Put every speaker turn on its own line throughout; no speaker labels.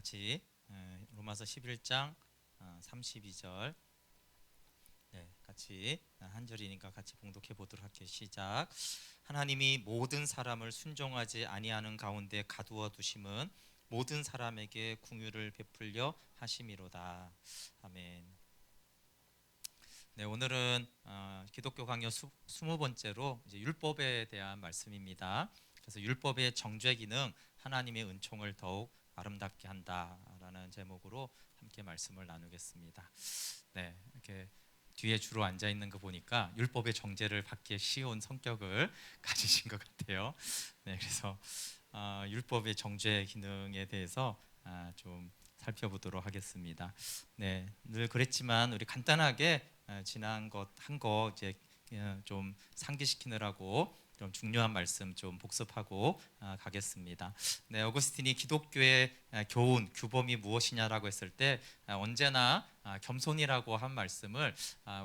같이 로마서 11장 32절 같이 한 절이니까 같이 봉독해 보도록 할게요. 시작. 하나님이 모든 사람을 순종하지 아니하는 가운데 가두어 두심은 모든 사람에게 긍휼을 베풀려 하심이로다. 아멘. 네, 오늘은 기독교 강요 20번째로 이제 율법에 대한 말씀입니다. 그래서 율법의 정죄 기능, 하나님의 은총을 더욱 아름답게 한다라는 제목으로 함께 말씀을 나누겠습니다. 네, 이렇게 뒤에 주로 앉아 있는 거 보니까 율법의 정죄를 받기 쉬운 성격을 가지신 것 같아요. 네, 그래서 율법의 정죄 기능에 대해서 좀 살펴보도록 하겠습니다. 네, 늘 그랬지만 우리 간단하게 지난 것 한 거 이제 좀 상기시키느라고 좀 중요한 말씀 좀 복습하고 가겠습니다. 네, 어거스틴이 기독교의 교훈, 규범이 무엇이냐라고 했을 때 언제나 겸손이라고 한 말씀을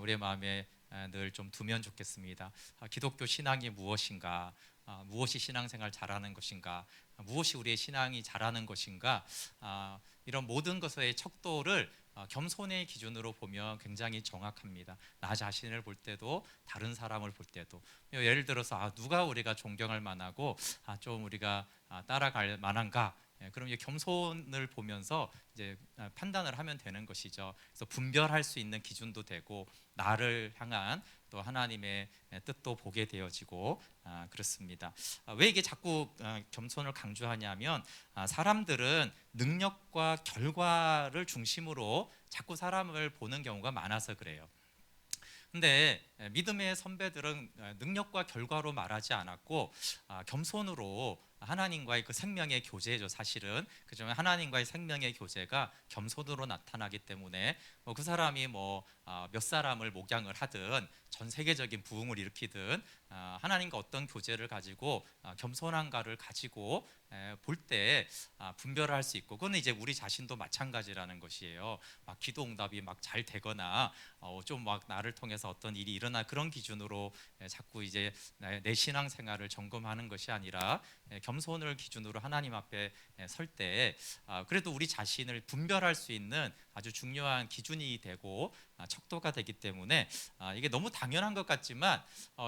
우리의 마음에 늘 좀 두면 좋겠습니다. 기독교 신앙이 무엇인가? 무엇이 신앙생활 잘하는 것인가? 무엇이 우리의 신앙이 잘하는 것인가? 이런 모든 것의 척도를 겸손의 기준으로 보면 굉장히 정확합니다. 나 자신을 볼 때도 다른 사람을 볼 때도. 예를 들어서 누가 우리가 존경할 만하고 좀 우리가 따라갈 만한가? 그럼 이제 겸손을 보면서 이제 판단을 하면 되는 것이죠. 그래서 분별할 수 있는 기준도 되고 나를 향한 또 하나님의 뜻도 보게 되어지고 그렇습니다. 왜 이게 자꾸 겸손을 강조하냐면 사람들은 능력과 결과를 중심으로 자꾸 사람을 보는 경우가 많아서 그래요. 근데 믿음의 선배들은 능력과 결과로 말하지 않았고 겸손으로 하나님과의 그 생명의 교제죠. 사실은 그중에 하나님과의 생명의 교제가 겸손으로 나타나기 때문에 그 사람이 몇 사람을 목양을 하든 전 세계적인 부흥을 일으키든 하나님과 어떤 교제를 가지고 겸손한가를 가지고 볼 때 분별을 할 수 있고, 그거는 이제 우리 자신도 마찬가지라는 것이에요. 막 기도 응답이 막 잘 되거나 좀 막 나를 통해서 어떤 일이 일어나 그런 기준으로 자꾸 이제 내 신앙생활을 점검하는 것이 아니라 겸손을 기준으로 하나님 앞에 설 때 그래도 우리 자신을 분별할 수 있는 아주 중요한 기준이 되고 척도가 되기 때문에 이게 너무 당연한 것 같지만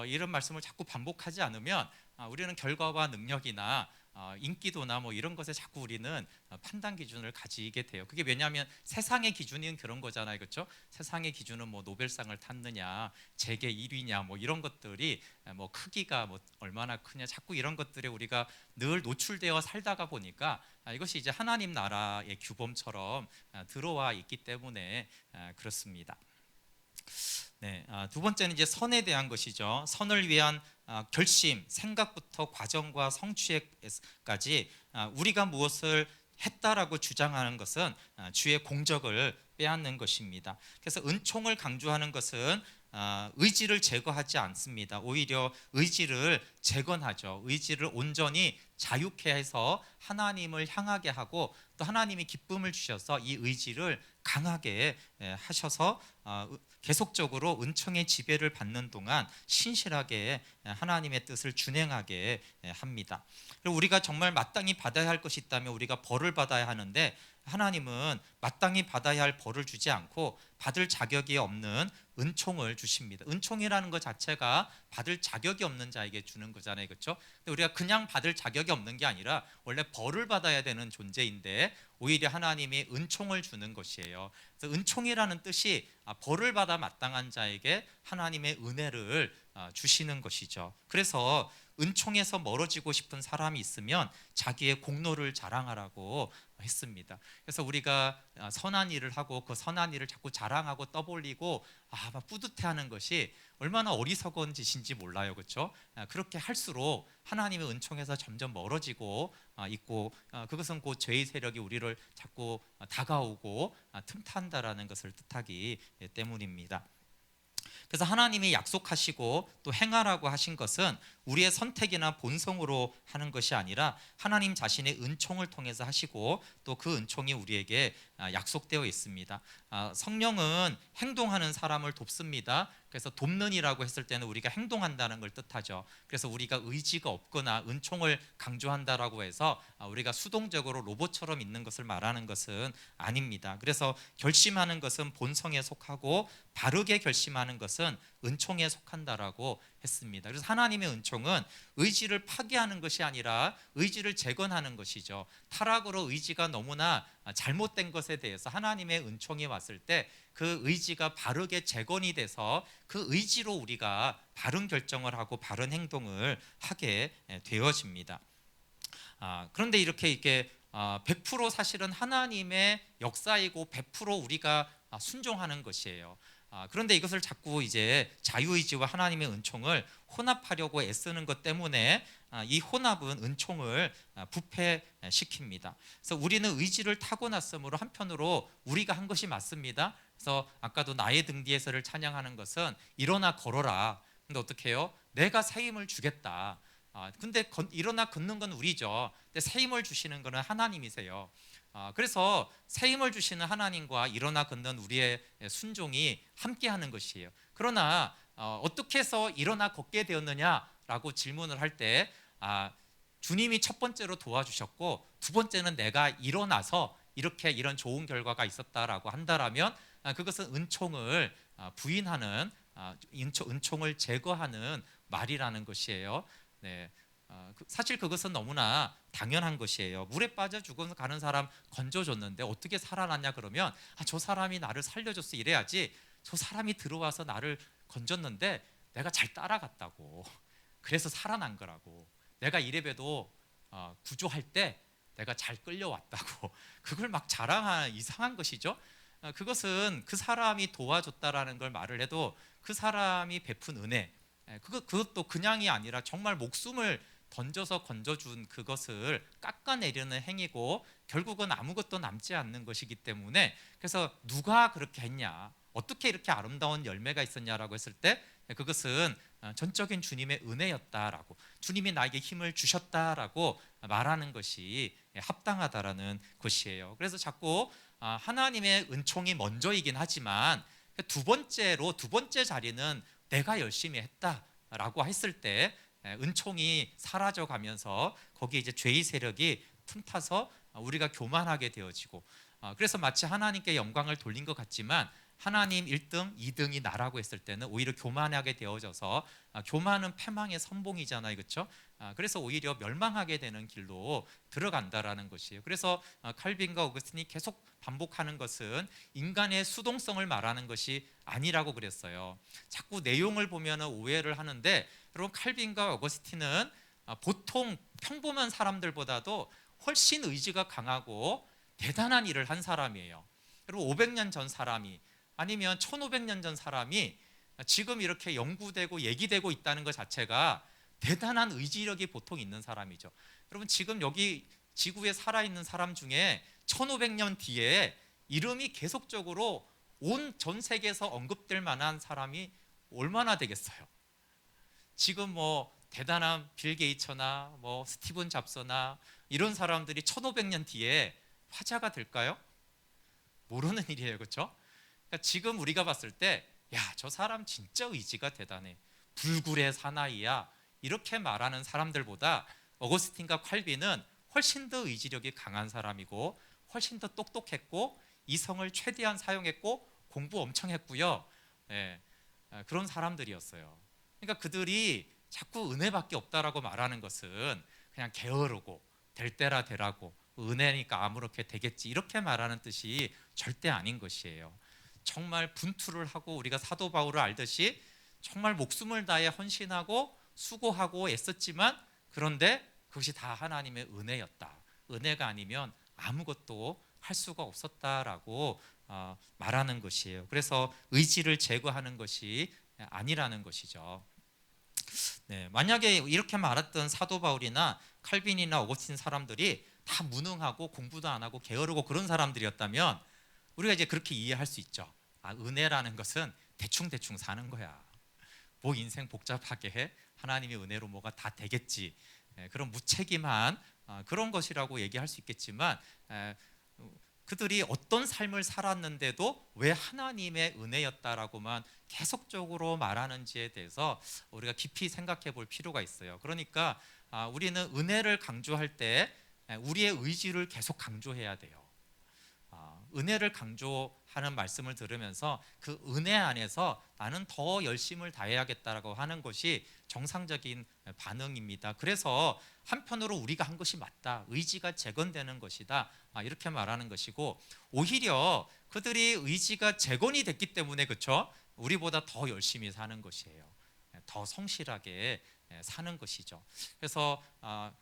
이런 말씀을 자꾸 반복하지 않으면 우리는 결과와 능력이나 인기도나 이런 것에 자꾸 우리는 판단 기준을 가지게 돼요. 그게 왜냐하면 세상의 기준은 그런 거잖아요, 그렇죠? 세상의 기준은 노벨상을 탔느냐, 재계 1위냐, 이런 것들이 크기가 얼마나 크냐, 자꾸 이런 것들에 우리가 늘 노출되어 살다가 보니까 이것이 이제 하나님 나라의 규범처럼 들어와 있기 때문에 그렇습니다. 네, 두 번째는 이제 선에 대한 것이죠. 선을 위한 결심, 생각부터 과정과 성취까지 우리가 무엇을 했다라고 주장하는 것은 주의 공적을 빼앗는 것입니다. 그래서 은총을 강조하는 것은 의지를 제거하지 않습니다. 오히려 의지를 재건하죠. 의지를 온전히 자유케 해서 하나님을 향하게 하고 또 하나님이 기쁨을 주셔서 이 의지를 강하게 하셔서 계속적으로 은총의 지배를 받는 동안 신실하게 하나님의 뜻을 준행하게 합니다. 그리고 우리가 정말 마땅히 받아야 할 것이 있다면 우리가 벌을 받아야 하는데 하나님은 마땅히 받아야 할 벌을 주지 않고 받을 자격이 없는 은총을 주십니다. 은총이라는 것 자체가 받을 자격이 없는 자에게 주는 거잖아요, 그렇죠? 근데 우리가 그냥 받을 자격이 없는 게 아니라 원래 벌을 받아야 되는 존재인데 오히려 하나님이 은총을 주는 것이에요. 그래서 은총이라는 뜻이 벌을 받아 마땅한 자에게 하나님의 은혜를 주시는 것이죠. 그래서 은총에서 멀어지고 싶은 사람이 있으면 자기의 공로를 자랑하라고 했습니다. 그래서 우리가 선한 일을 하고 그 선한 일을 자꾸 자랑하고 떠벌리고 막 뿌듯해하는 것이 얼마나 어리석은 짓인지 몰라요, 그렇죠? 그렇게 할수록 하나님의 은총에서 점점 멀어지고 있고 그것은 곧 죄의 세력이 우리를 자꾸 다가오고 틈탄다라는 것을 뜻하기 때문입니다. 그래서 하나님이 약속하시고 또 행하라고 하신 것은 우리의 선택이나 본성으로 하는 것이 아니라 하나님 자신의 은총을 통해서 하시고 또 그 은총이 우리에게 약속되어 있습니다. 성령은 행동하는 사람을 돕습니다. 그래서 돕는이라고 했을 때는 우리가 행동한다는 걸 뜻하죠. 그래서 우리가 의지가 없거나 은총을 강조한다라고 해서 우리가 수동적으로 로봇처럼 있는 것을 말하는 것은 아닙니다. 그래서 결심하는 것은 본성에 속하고 바르게 결심하는 것은 은총에 속한다라고 했습니다. 그래서 하나님의 은총은 의지를 파괴하는 것이 아니라 의지를 재건하는 것이죠. 타락으로 의지가 너무나 잘못된 것에 대해서 하나님의 은총이 왔을 때 그 의지가 바르게 재건이 돼서 그 의지로 우리가 바른 결정을 하고 바른 행동을 하게 되어집니다. 그런데 이렇게 100% 사실은 하나님의 역사이고 100% 우리가 순종하는 것이에요. 그런데 이것을 자꾸 이제 자유의지와 하나님의 은총을 혼합하려고 애쓰는 것 때문에 이 혼합은 은총을 부패시킵니다. 그래서 우리는 의지를 타고났으므로 한편으로 우리가 한 것이 맞습니다. 그래서 아까도 나의 등 뒤에서를 찬양하는 것은 일어나 걸어라. 근데 어떻게 해요? 내가 새 힘을 주겠다. 근데 일어나 걷는 건 우리죠. 근데 새 힘을 주시는 것은 하나님이세요. 그래서 새 힘을 주시는 하나님과 일어나 걷는 우리의 순종이 함께하는 것이에요. 그러나 어떻게 해서 일어나 걷게 되었느냐라고 질문을 할 때 주님이 첫 번째로 도와주셨고 두 번째는 내가 일어나서 이런 좋은 결과가 있었다라고 한다라면 그것은 은총을 부인하는 은총을 제거하는 말이라는 것이에요. 네. 사실 그것은 너무나 당연한 것이에요. 물에 빠져 죽어가는 사람 건져줬는데 어떻게 살아났냐 그러면 저 사람이 나를 살려줬어 이래야지, 저 사람이 들어와서 나를 건졌는데 내가 잘 따라갔다고 그래서 살아난 거라고, 내가 이래봬도 구조할 때 내가 잘 끌려왔다고 그걸 막 자랑하는 이상한 것이죠. 그것은 그 사람이 도와줬다라는 걸 말을 해도 그 사람이 베푼 은혜, 그것도 그냥이 아니라 정말 목숨을 던져서 건져준 그것을 깎아내려는 행위고 결국은 아무것도 남지 않는 것이기 때문에, 그래서 누가 그렇게 했냐, 어떻게 이렇게 아름다운 열매가 있었냐라고 했을 때 그것은 전적인 주님의 은혜였다라고, 주님이 나에게 힘을 주셨다라고 말하는 것이 합당하다라는 것이에요. 그래서 자꾸 하나님의 은총이 먼저이긴 하지만 두 번째 자리는 내가 열심히 했다라고 했을 때 은총이 사라져 가면서 거기에 이제 죄의 세력이 틈타서 우리가 교만하게 되어지고, 그래서 마치 하나님께 영광을 돌린 것 같지만 하나님 1등, 2등이 나라고 했을 때는 오히려 교만하게 되어져서 교만은 패망의 선봉이잖아요, 그렇죠? 그래서 오히려 멸망하게 되는 길로 들어간다라는 것이에요. 그래서 칼빈과 오거스틴이 계속 반복하는 것은 인간의 수동성을 말하는 것이 아니라고 그랬어요. 자꾸 내용을 보면 오해를 하는데, 여러분 칼빈과 오거스틴은 보통 평범한 사람들보다도 훨씬 의지가 강하고 대단한 일을 한 사람이에요. 여러분 500년 전 사람이 아니면 1500년 전 사람이 지금 이렇게 연구되고 얘기되고 있다는 것 자체가 대단한 의지력이 보통 있는 사람이죠. 여러분 지금 여기 지구에 살아있는 사람 중에 1500년 뒤에 이름이 계속적으로 온 전 세계에서 언급될 만한 사람이 얼마나 되겠어요? 지금 뭐 대단한 빌 게이츠나 뭐 스티븐 잡스나 이런 사람들이 1500년 뒤에 화제가 될까요? 모르는 일이에요, 그렇죠? 그러니까 지금 우리가 봤을 때, 야, 저 사람 진짜 의지가 대단해, 불굴의 사나이야, 이렇게 말하는 사람들보다 어거스틴과 칼빈은 훨씬 더 의지력이 강한 사람이고 훨씬 더 똑똑했고 이성을 최대한 사용했고 공부 엄청 했고요. 그런 사람들이었어요. 그러니까 그들이 자꾸 은혜밖에 없다라고 말하는 것은 그냥 게으르고 될 때라 되라고 은혜니까 아무렇게 되겠지 이렇게 말하는 뜻이 절대 아닌 것이에요. 정말 분투를 하고 우리가 사도 바울을 알듯이 정말 목숨을 다해 헌신하고 수고하고 애썼지만 그런데 그것이 다 하나님의 은혜였다. 은혜가 아니면 아무것도 할 수가 없었다라고 말하는 것이에요. 그래서 의지를 제거하는 것이 아니라는 것이죠. 네, 만약에 이렇게 말했던 사도 바울이나 칼빈이나 오거스틴 사람들이 다 무능하고 공부도 안 하고 게으르고 그런 사람들이었다면 우리가 이제 그렇게 이해할 수 있죠. 은혜라는 것은 대충 사는 거야. 뭐 인생 복잡하게 해? 하나님의 은혜로 뭐가 다 되겠지. 그런 무책임한 그런 것이라고 얘기할 수 있겠지만, 그들이 어떤 삶을 살았는데도 왜 하나님의 은혜였다라고만 계속적으로 말하는지에 대해서 우리가 깊이 생각해 볼 필요가 있어요. 그러니까 우리는 은혜를 강조할 때 우리의 의지를 계속 강조해야 돼요. 은혜를 강조하는 말씀을 들으면서 그 은혜 안에서 나는 더 열심을 다해야겠다라고 하는 것이 정상적인 반응입니다. 그래서 한편으로 우리가 한 것이 맞다, 의지가 재건되는 것이다, 이렇게 말하는 것이고, 오히려 그들이 의지가 재건이 됐기 때문에, 그렇죠? 우리보다 더 열심히 사는 것이에요. 더 성실하게 사는 것이죠. 그래서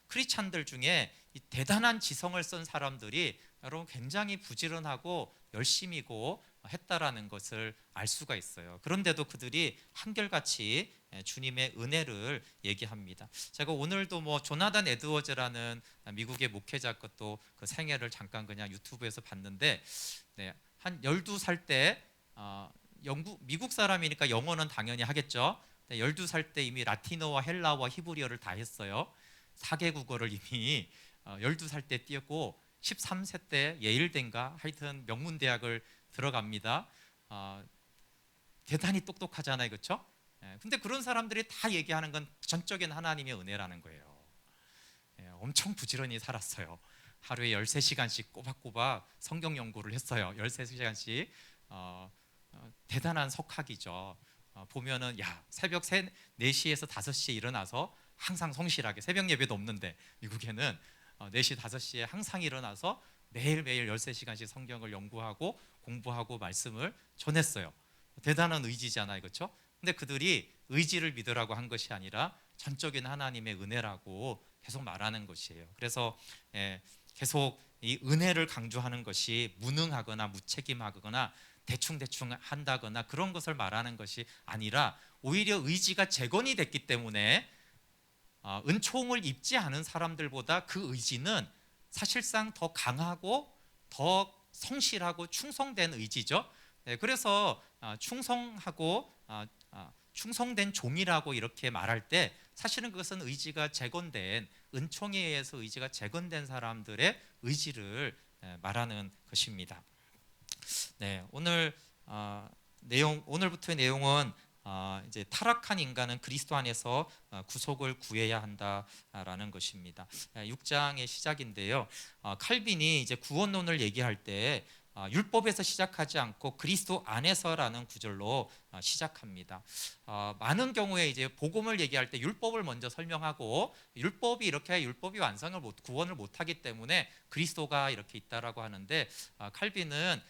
크리스찬들 중에 이 대단한 지성을 쓴 사람들이 여러분 굉장히 부지런하고 열심이고 했다라는 것을 알 수가 있어요. 그런데도 그들이 한결같이 주님의 은혜를 얘기합니다. 제가 오늘도 뭐 조나단 에드워즈라는 미국의 목회자 것도 그 생애를 잠깐 그냥 유튜브에서 봤는데, 한 12살 때 미국 사람이니까 영어는 당연히 하겠죠. 12살 때 이미 라틴어와 헬라어와 히브리어를 다 했어요. 4개국어를 이미 12살 때 띄었고, 13세 때 예일대인가 하여튼 명문대학을 들어갑니다. 대단히 똑똑하잖아요, 그렇죠? 근데 그런 사람들이 다 얘기하는 건 전적인 하나님의 은혜라는 거예요. 엄청 부지런히 살았어요. 하루에 13시간씩 꼬박꼬박 성경 연구를 했어요. 13시간씩. 대단한 석학이죠. 보면은 새벽 4시에서 5시에 일어나서 항상 성실하게, 새벽 예배도 없는데 미국에는 4시 5시에 항상 일어나서 매일매일 13시간씩 성경을 연구하고 공부하고 말씀을 전했어요. 대단한 의지잖아요, 그렇죠? 근데 그들이 의지를 믿으라고 한 것이 아니라 전적인 하나님의 은혜라고 계속 말하는 것이에요. 그래서 계속 이 은혜를 강조하는 것이 무능하거나 무책임하거나 대충 한다거나 그런 것을 말하는 것이 아니라, 오히려 의지가 재건이 됐기 때문에 은총을 입지 않은 사람들보다 그 의지는 사실상 더 강하고 더 성실하고 충성된 의지죠. 그래서 충성된 종이라고 이렇게 말할 때 사실은 그것은 의지가 재건된, 은총에 의해서 의지가 재건된 사람들의 의지를 말하는 것입니다. 오늘부터의 내용은 이제 타락한 인간은 그리스도 안에서 구속을 구해야 한다라는 것입니다. 6장의 시작인데요. 칼빈이 이제 구원론을 얘기할 때 율법에서 시작하지 않고 그리스도 안에서라는 구절로 시작합니다. 많은 경우에 이제 복음을 얘기할 때 율법을 먼저 설명하고, 율법이 구원을 못하기 때문에 그리스도가 이렇게 있다라고 하는데, 칼빈은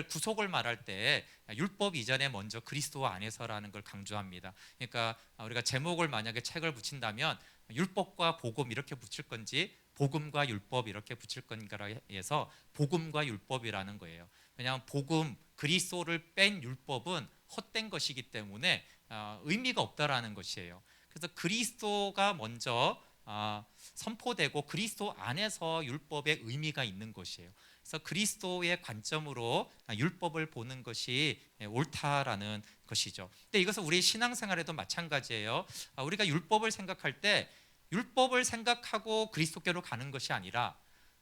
구속을 말할 때 율법 이전에 먼저 그리스도 안에서라는 걸 강조합니다. 그러니까 우리가 제목을 만약에 책을 붙인다면 율법과 복음 이렇게 붙일 건지 복음과 율법 이렇게 붙일 건가라 해서 복음과 율법이라는 거예요. 왜냐하면 그리스도를 뺀 율법은 헛된 것이기 때문에 의미가 없다라는 것이에요. 그래서 그리스도가 먼저 선포되고 그리스도 안에서 율법의 의미가 있는 것이에요. 그래서 그리스도의 관점으로 율법을 보는 것이 옳다라는 것이죠. 근데 이것은 우리 신앙생활에도 마찬가지예요. 우리가 율법을 생각할 때 율법을 생각하고 그리스도께로 가는 것이 아니라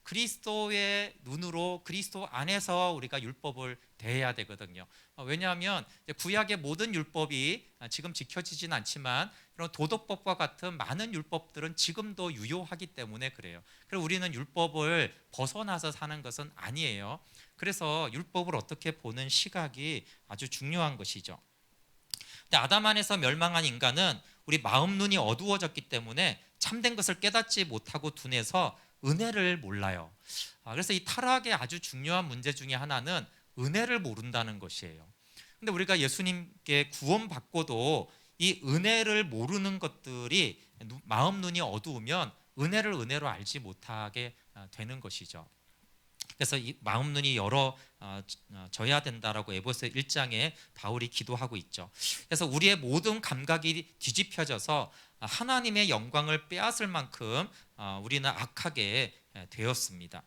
그리스도의 눈으로 그리스도 안에서 우리가 율법을 대해야 되거든요. 왜냐하면 구약의 모든 율법이 지금 지켜지진 않지만 그런 도덕법과 같은 많은 율법들은 지금도 유효하기 때문에 그래요. 그리고 우리는 율법을 벗어나서 사는 것은 아니에요. 그래서 율법을 어떻게 보는 시각이 아주 중요한 것이죠. 근데 아담 안에서 멸망한 인간은 우리 마음 눈이 어두워졌기 때문에 참된 것을 깨닫지 못하고 둔해서 은혜를 몰라요. 그래서 이 타락의 아주 중요한 문제 중에 하나는 은혜를 모른다는 것이에요. 근데 우리가 예수님께 구원받고도 이 은혜를 모르는 것들이 마음 눈이 어두우면 은혜를 은혜로 알지 못하게 되는 것이죠. 그래서 이 마음 눈이 열어져야 된다라고 에베소 1장에 바울이 기도하고 있죠. 그래서 우리의 모든 감각이 뒤집혀져서 하나님의 영광을 빼앗을 만큼 우리는 악하게 되었습니다.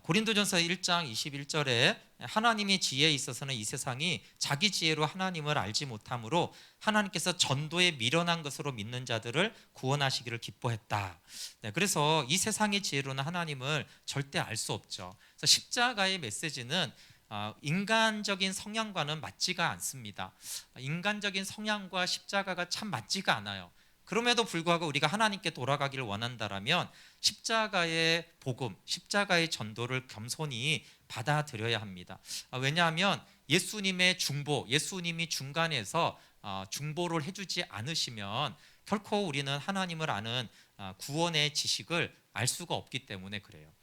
고린도전서 1장 21절에 하나님의 지혜에 있어서는 이 세상이 자기 지혜로 하나님을 알지 못하므로 하나님께서 전도에 미련한 것으로 믿는 자들을 구원하시기를 기뻐했다. 네, 그래서 이 세상의 지혜로는 하나님을 절대 알 수 없죠. 그래서 십자가의 메시지는 인간적인 성향과는 맞지가 않습니다. 인간적인 성향과 십자가가 참 맞지가 않아요. 그럼에도 불구하고 우리가 하나님께 돌아가기를 원한다라면 십자가의 복음, 십자가의 전도를 겸손히 받아들여야 합니다. 왜냐하면 예수님의 중보, 예수님이 중간에서 중보를 해주지 않으시면 결코 우리는 하나님을 아는 구원의 지식을 알 수가 없기 때문에 그래요.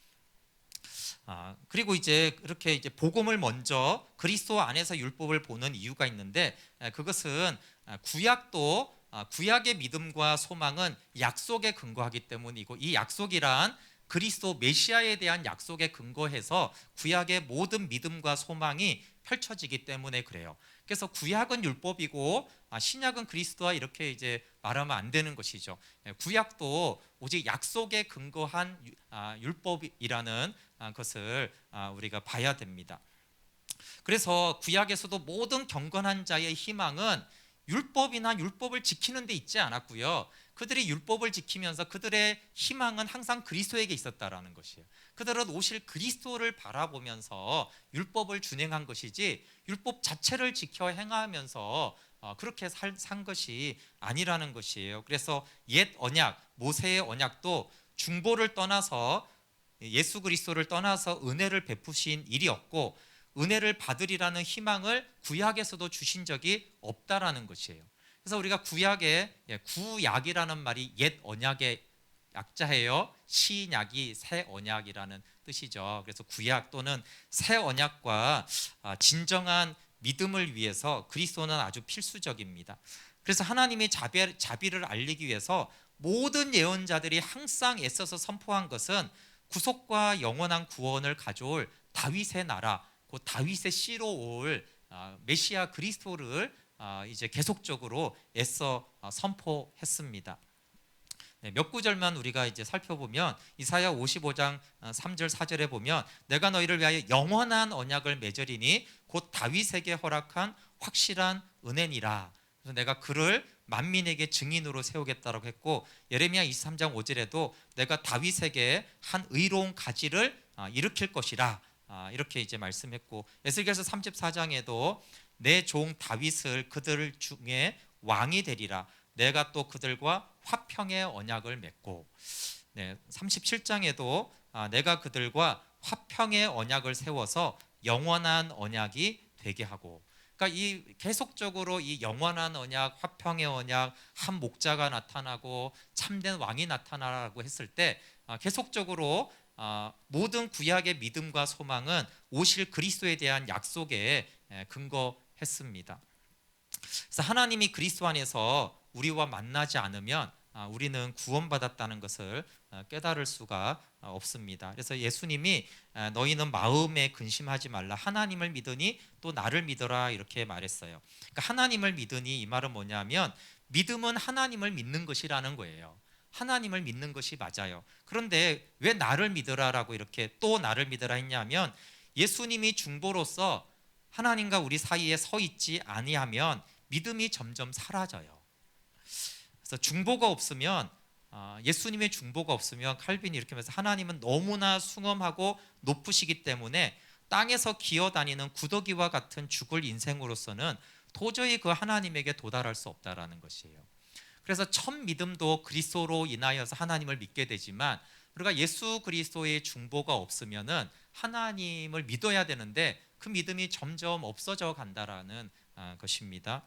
그리고 이제 그렇게 이제 복음을 먼저 그리스도 안에서 율법을 보는 이유가 있는데, 그것은 구약도 구약의 믿음과 소망은 약속에 근거하기 때문이고, 이 약속이란 그리스도 메시아에 대한 약속에 근거해서 구약의 모든 믿음과 소망이 펼쳐지기 때문에 그래요. 그래서 구약은 율법이고 신약은 그리스도와 이렇게 이제 말하면 안 되는 것이죠. 구약도 오직 약속에 근거한 율법이라는 것을 우리가 봐야 됩니다. 그래서 구약에서도 모든 경건한 자의 희망은 율법이나 율법을 지키는 데 있지 않았고요. 그들이 율법을 지키면서 그들의 희망은 항상 그리스도에게 있었다라는 것이에요. 그들은 오실 그리스도를 바라보면서 율법을 준행한 것이지 율법 자체를 지켜 행하면서 그렇게 산 것이 아니라는 것이에요. 그래서 옛 언약, 모세의 언약도 중보를 떠나서 예수 그리스도를 떠나서 은혜를 베푸신 일이었고, 은혜를 받으리라는 희망을 구약에서도 주신 적이 없다라는 것이에요. 그래서 우리가 구약에 구약이라는 말이 옛 언약의 약자예요. 신약이 새 언약이라는 뜻이죠. 그래서 구약 또는 새 언약과 진정한 믿음을 위해서 그리스도는 아주 필수적입니다. 그래서 하나님의 자비를 알리기 위해서 모든 예언자들이 항상 애써서 선포한 것은 구속과 영원한 구원을 가져올 다윗의 나라, 그 다윗의 씨로 올 메시아 그리스도를 이제 계속적으로 애써 선포했습니다. 몇 구절만 우리가 이제 살펴보면 이사야 55장 3절 4절에 보면 내가 너희를 위하여 영원한 언약을 맺으리니 곧 다윗에게 허락한 확실한 은혜니라. 그래서 내가 그를 만민에게 증인으로 세우겠다라고 했고, 예레미야 23장 5절에도 내가 다윗에게 한 의로운 가지를 일으킬 것이라 이렇게 이제 말씀했고, 에스겔서 34장에도 내 종 다윗을 그들 중에 왕이 되리라. 내가 또 그들과 화평의 언약을 맺고, 37장에도 내가 그들과 화평의 언약을 세워서 영원한 언약이 되게 하고, 그러니까 이 계속적으로 이 영원한 언약, 화평의 언약, 한 목자가 나타나고 참된 왕이 나타나라고 했을 때 계속적으로 모든 구약의 믿음과 소망은 오실 그리스도에 대한 약속에 근거했습니다. 그래서 하나님이 그리스도 안에서 우리와 만나지 않으면 우리는 구원받았다는 것을 깨달을 수가 없습니다. 그래서 예수님이 너희는 마음에 근심하지 말라, 하나님을 믿으니 또 나를 믿어라 이렇게 말했어요. 그러니까 하나님을 믿으니 이 말은 뭐냐면 믿음은 하나님을 믿는 것이라는 거예요. 하나님을 믿는 것이 맞아요. 그런데 왜 나를 믿으라라고 이렇게 또 나를 믿으라 했냐면, 예수님이 중보로서 하나님과 우리 사이에 서 있지 아니하면 믿음이 점점 사라져요. 그래서 중보가 없으면 예수님의 중보가 없으면 칼빈이 이렇게 말해서 하나님은 너무나 숭엄하고 높으시기 때문에 땅에서 기어다니는 구더기와 같은 죽을 인생으로서는 도저히 그 하나님에게 도달할 수 없다라는 것이에요. 그래서 첫 믿음도 그리스도로 인하여서 하나님을 믿게 되지만, 우리가 예수 그리스도의 중보가 없으면은 하나님을 믿어야 되는데 그 믿음이 점점 없어져 간다라는 것입니다.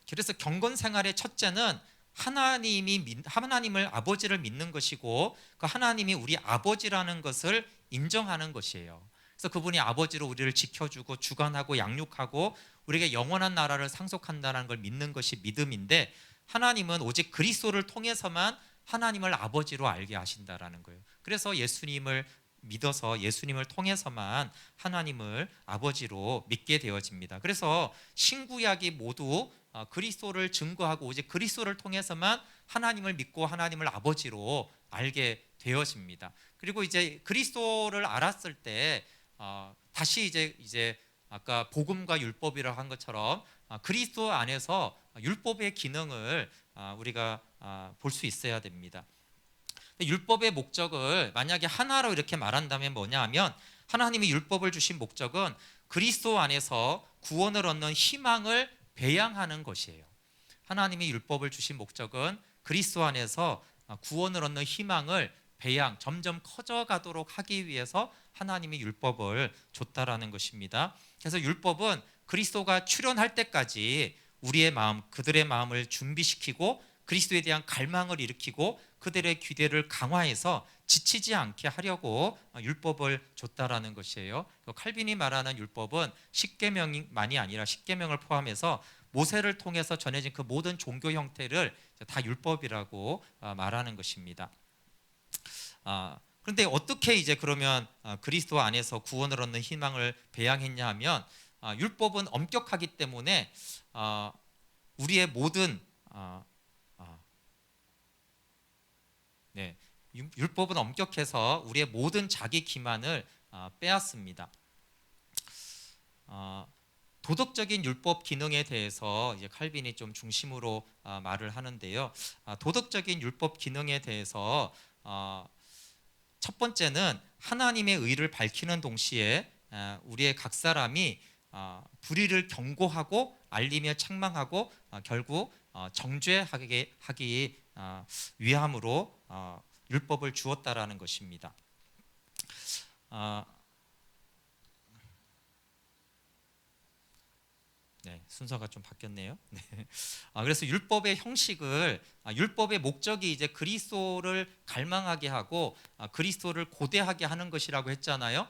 그래서 경건 생활의 첫째는 하나님을 아버지를 믿는 것이고, 그 하나님이 우리 아버지라는 것을 인정하는 것이에요. 그래서 그분이 아버지로 우리를 지켜주고 주관하고 양육하고 우리에게 영원한 나라를 상속한다는 걸 믿는 것이 믿음인데, 하나님은 오직 그리스도를 통해서만 하나님을 아버지로 알게 하신다라는 거예요. 그래서 예수님을 믿어서 예수님을 통해서만 하나님을 아버지로 믿게 되어집니다. 그래서 신구약이 모두 그리스도를 증거하고 오직 그리스도를 통해서만 하나님을 믿고 하나님을 아버지로 알게 되어집니다. 그리고 이제 그리스도를 알았을 때 다시 이제 아까 복음과 율법이라고 한 것처럼 그리스도 안에서 율법의 기능을 우리가 볼 수 있어야 됩니다. 율법의 목적을 만약에 하나로 이렇게 말한다면 뭐냐 하면, 하나님이 율법을 주신 목적은 그리스도 안에서 구원을 얻는 희망을 배양하는 것이에요. 하나님이 율법을 주신 목적은 그리스도 안에서 구원을 얻는 희망을 배양, 점점 커져가도록 하기 위해서 하나님이 율법을 줬다라는 것입니다. 그래서 율법은 그리스도가 출현할 때까지 우리의 마음, 그들의 마음을 준비시키고 그리스도에 대한 갈망을 일으키고 그들의 기대를 강화해서 지치지 않게 하려고 율법을 줬다라는 것이에요. 칼빈이 말하는 율법은 십계명만이 아니라 십계명을 포함해서 모세를 통해서 전해진 그 모든 종교 형태를 다 율법이라고 말하는 것입니다. 그런데 어떻게 이제 그러면 그리스도 안에서 구원을 얻는 희망을 배양했냐 하면, 율법은 엄격하기 때문에 우리의 모든 율법은 엄격해서 우리의 모든 자기 기만을 빼앗습니다. 도덕적인 율법 기능에 대해서 이제 칼빈이 좀 중심으로 말을 하는데요. 도덕적인 율법 기능에 대해서 첫 번째는 하나님의 의를 밝히는 동시에 우리의 각 사람이 불의를 경고하고 알리며 책망하고 결국 정죄하게 하기 위함으로 율법을 주었다라는 것입니다. 순서가 좀 바뀌었네요. 그래서 율법의 형식을, 율법의 목적이 이제 그리스도를 갈망하게 하고 그리스도를 고대하게 하는 것이라고 했잖아요.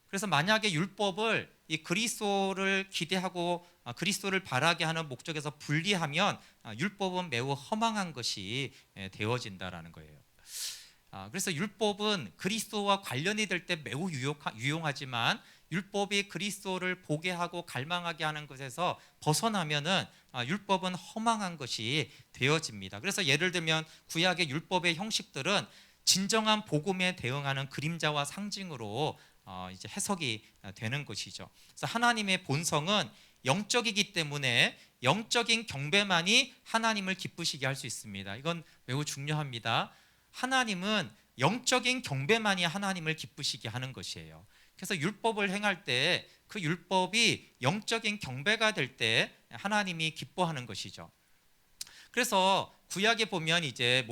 그래서 만약에 율법을 이 그리스도를 기대하고 그리스도를 바라게 하는 목적에서 분리하면 율법은 매우 허망한 것이 되어진다라는 거예요. 그래서 율법은 그리스도와 관련이 될 때 매우 유용하지만 율법이 그리스도를 보게 하고 갈망하게 하는 것에서 벗어나면은 율법은 허망한 것이 되어집니다. 그래서 예를 들면 구약의 율법의 형식들은 진정한 복음에 대응하는 그림자와 상징으로 이제 해석이 되는 것이죠. 그래서 하나님의 본성은 영적이기 때문에 영적인 경배만이 하나님을 기쁘시게 할 수 있습니다. 이건 매우 중요합니다. 하나님은 영적인 경배만이 하나님을 기쁘시게 하는 것이에요. 그래서 율법을 행할 때 그 율법이 영적인 경배가 될 때 하나님이 기뻐하는 것이죠. 그래서 구약에 보면 이제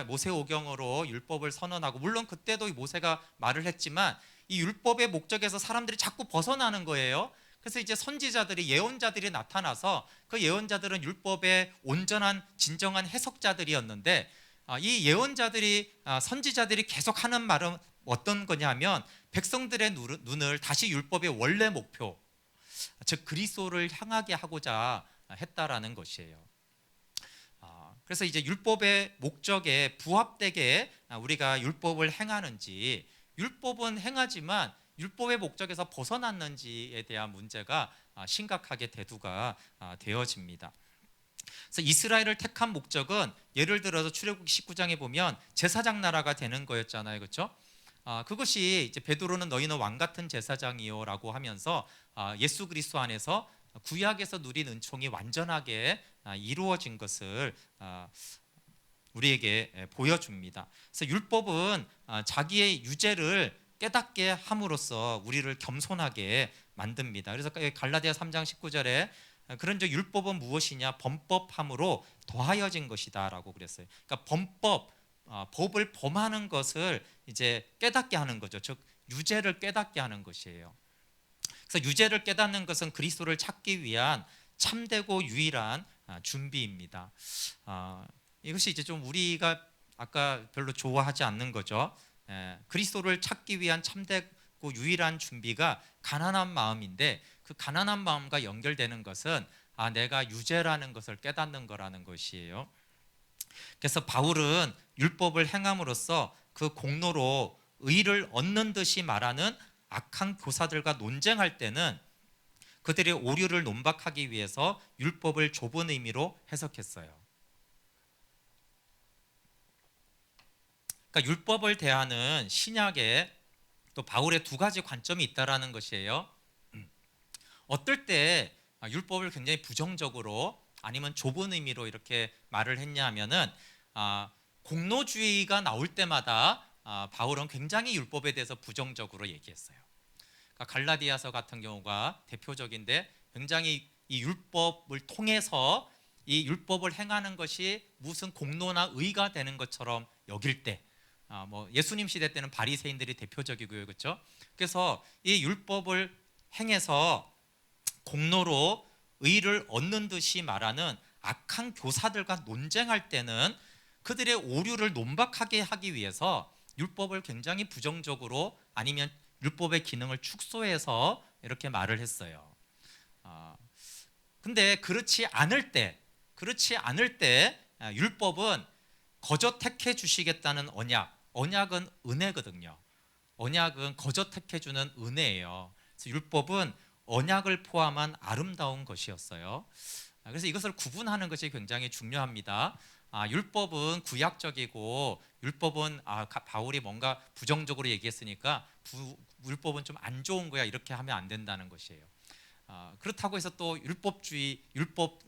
모세오경으로 율법을 선언하고, 물론 그때도 모세가 말을 했지만 이 율법의 목적에서 사람들이 자꾸 벗어나는 거예요. 그래서 이제 선지자들이, 예언자들이 나타나서 그 예언자들은 율법의 온전한 진정한 해석자들이었는데, 이 예언자들이, 선지자들이 계속 하는 말은 어떤 거냐면 백성들의 눈을 다시 율법의 원래 목표, 즉 그리스도를 향하게 하고자 했다라는 것이에요. 그래서 이제 율법의 목적에 부합되게 우리가 율법을 행하는지, 율법은 행하지만 율법의 목적에서 벗어났는지에 대한 문제가 심각하게 대두가 되어집니다. 그래서 이스라엘을 택한 목적은 예를 들어서 출애굽기 19장에 보면 제사장 나라가 되는 거였잖아요, 그렇죠? 그것이 이제 베드로는 너희는 왕 같은 제사장이요라고 하면서 예수 그리스도 안에서 구약에서 누린 은총이 완전하게 이루어진 것을 우리에게 보여줍니다. 그래서 율법은 자기의 유죄를 깨닫게 함으로써 우리를 겸손하게 만듭니다. 그래서 갈라디아 3장 19절에 그런즉 율법은 무엇이냐, 범법함으로 더하여진 것이다라고 그랬어요. 그러니까 법을 범하는 것을 이제 깨닫게 하는 거죠. 즉 유죄를 깨닫게 하는 것이에요. 그래서 유죄를 깨닫는 것은 그리스도를 찾기 위한 참되고 유일한 준비입니다. 이것이 이제 좀 우리가 아까 별로 좋아하지 않는 거죠. 그리스도를 찾기 위한 참되고 유일한 준비가 가난한 마음인데, 그 가난한 마음과 연결되는 것은 내가 유죄라는 것을 깨닫는 거라는 것이에요. 그래서 바울은 율법을 행함으로써 그 공로로 의를 얻는 듯이 말하는 악한 교사들과 논쟁할 때는 그들의 오류를 논박하기 위해서 율법을 좁은 의미로 해석했어요. 그러니까 율법을 대하는 신약에 또 바울의 두 가지 관점이 있다라는 것이에요. 어떨 때 율법을 굉장히 부정적으로 아니면 좁은 의미로 이렇게 말을 했냐면은 공로주의가 나올 때마다 바울은 굉장히 율법에 대해서 부정적으로 얘기했어요. 그러니까 갈라디아서 같은 경우가 대표적인데 굉장히 이 율법을 통해서 이 율법을 행하는 것이 무슨 공로나 의가 되는 것처럼 여길 때, 뭐 예수님 시대 때는 바리새인들이 대표적이고요, 그렇죠? 그래서 이 율법을 행해서 공로로 의를 얻는 듯이 말하는 악한 교사들과 논쟁할 때는 그들의 오류를 논박하게 하기 위해서 율법을 굉장히 부정적으로 아니면 율법의 기능을 축소해서 이렇게 말을 했어요. 근데 그렇지 않을 때 율법은 거저 택해 주시겠다는 언약은 은혜거든요. 언약은 거저 택해 주는 은혜예요. 그래서 율법은 언약을 포함한 아름다운 것이었어요. 그래서 이것을 구분하는 것이 굉장히 중요합니다. 율법은 구약적이고 율법은 바울이 뭔가 부정적으로 얘기했으니까 율법은 좀 안 좋은 거야 이렇게 하면 안 된다는 것이에요. 그렇다고 해서 또 율법